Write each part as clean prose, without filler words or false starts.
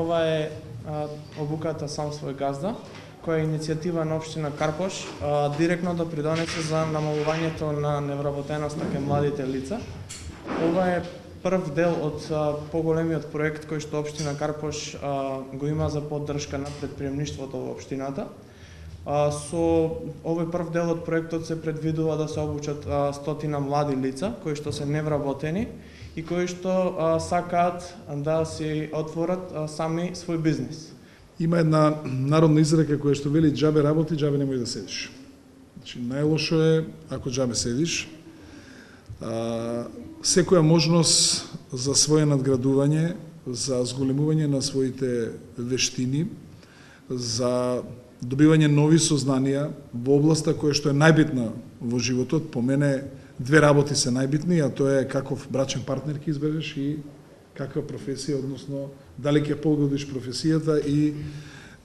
ова е обуката Сам свој газда, која е иницијатива на општина Карпош, директно да придонесе за намалувањето на невработеноста кај младите лица. Ова е прв дел од поголемиот проект кој што општина Карпош го има за поддршка на претприемништвото во општината. Со овој прв дел од проектот се предвидува да се обучат 100 млади лица кои што се невработени и кои што сакаат да си отворат сами свој бизнис. Има една народна изрека која што вели џабе работи, џабе немој да седиш. Значи најлошо е ако џабе седиш. Секоја можност за своје надградување, за зголемување на своите вештини, за добивање нови сознанија во областа која што е најбитна во животот. По мене две работи се најбитни, а тоа е каков брачен партнер ќе избереш и каква професија, односно дали ќе погодиш професијата и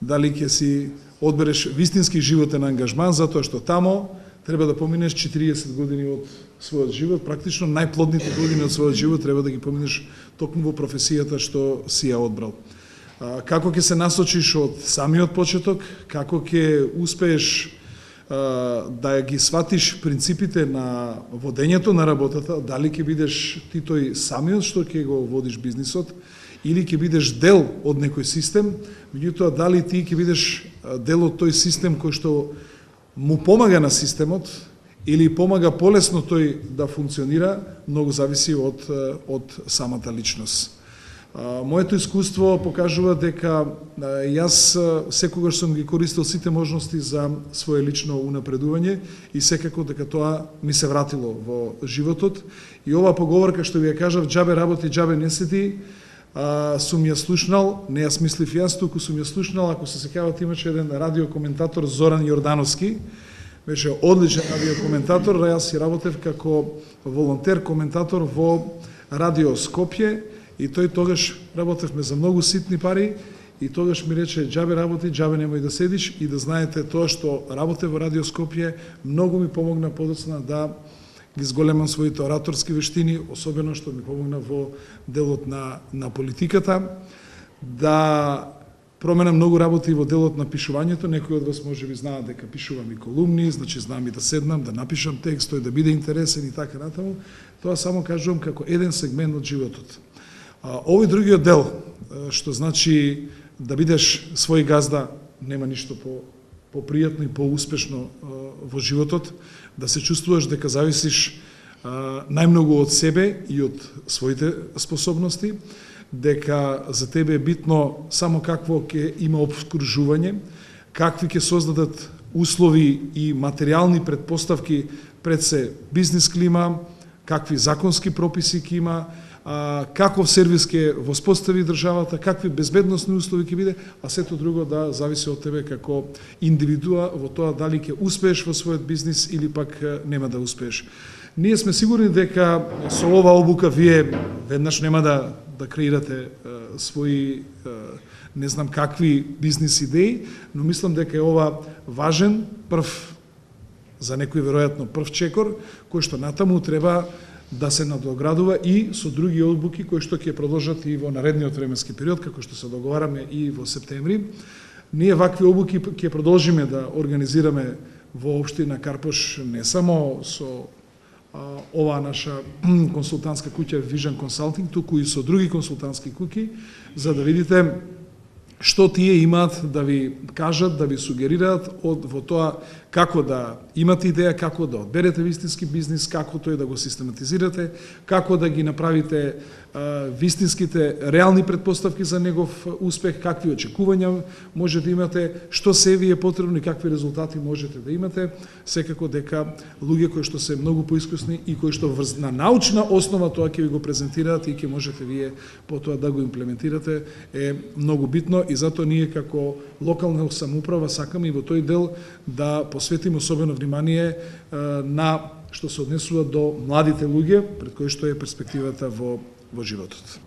дали ќе си одбереш вистински животен ангажман, затоа што тамо треба да поминеш 40 години од својот живот, практично најплодните години од својот живот треба да ги поминеш токму во професијата што си ја одбрал. Како ќе се насочиш од самиот почеток, како ќе успееш да ги сватиш принципите на водењето на работата, дали ќе бидеш ти тој самиот што ќе го водиш бизнисот, или ќе бидеш дел од некој систем, меѓутоа дали ти ќе бидеш дел од тој систем кој што му помага на системот или помага полесно тој да функционира, многу зависи од самата личност. Моето искуство покажува дека јас секогаш сум ги користил сите можности за свое лично унапредување и секако дека тоа ми се вратило во животот. И ова поговорка што ви ја кажав, џабе работи, џабе не седи, сум ја слушнал, не ја смислив јас, туку сум ја слушнал, ако се сеќавате, имаше еден радиокоментатор Зоран Јордановски, беше одличен радиокоментатор, јас си работев како волонтер коментатор во Радио Скопје и тој тогаш работевме за многу ситни пари и тогаш ми рече џабе работи, џабе немој да седиш и да знаете тоа што работев во Радио Скопје многу ми помогна подоцна да ги зголемам своите ораторски вештини, особено што ми помогна во делот на политиката, да променам многу работи во делот на пишувањето. Некои од вас може би знаат дека пишувам и колумни, значи знам и да седнам, да напишам текст, тој да биде интересен и така натаму. Тоа само кажувам како еден сегмент од животот. Овој другиот дел, што значи да бидеш свој газда, нема ништо попријатно и поуспешно во животот, да се чувствуваш дека зависиш најмногу од себе и од своите способности, дека за тебе е битно само какво ќе има обскружување, какви ќе создадат услови и материјални предпоставки пред се бизнис клима, какви законски прописи ќе има, каков сервис ќе воспостави државата, какви безбедносни услови ќе биде, а сето друго да зависи од тебе како индивидуа во тоа дали ќе успееш во својот бизнис или пак нема да успееш. Ние сме сигурни дека со ова обука вие веднаш нема да креирате своји не знам какви бизнис идеи, но мислам дека е ова важен прв, за некој веројатно прв чекор, кој што натаму треба да се надоградува и со други обуки кои што ќе продолжат и во наредниот временски период, како што се договараме и во септември. Ние вакви обуки ќе продолжиме да организираме во општина Карпош, не само со оваа наша консултантска куќа Vision Consulting, туку и со други консултантски куќи, за да видите што тие имаат да ви кажат, да ви сугерираат во тоа како да имате идеја, како да одберете вистински бизнис, како тој да го систематизирате, како да ги направите вистинските реални предпоставки за негов успех, какви очекувања може да имате, што се ви е потребно и какви резултати можете да имате. Секако дека луѓе кои што се многу поискусни и кои што на научна основа тоа ќе ви го презентираат и ќе можете вие потоа да го имплементирате е многу битно и затоа ние како локална самоуправа сакаме и во тој дел да посветиме особено внимание на што се однесува до младите луѓе, пред кои што е перспективата во животот.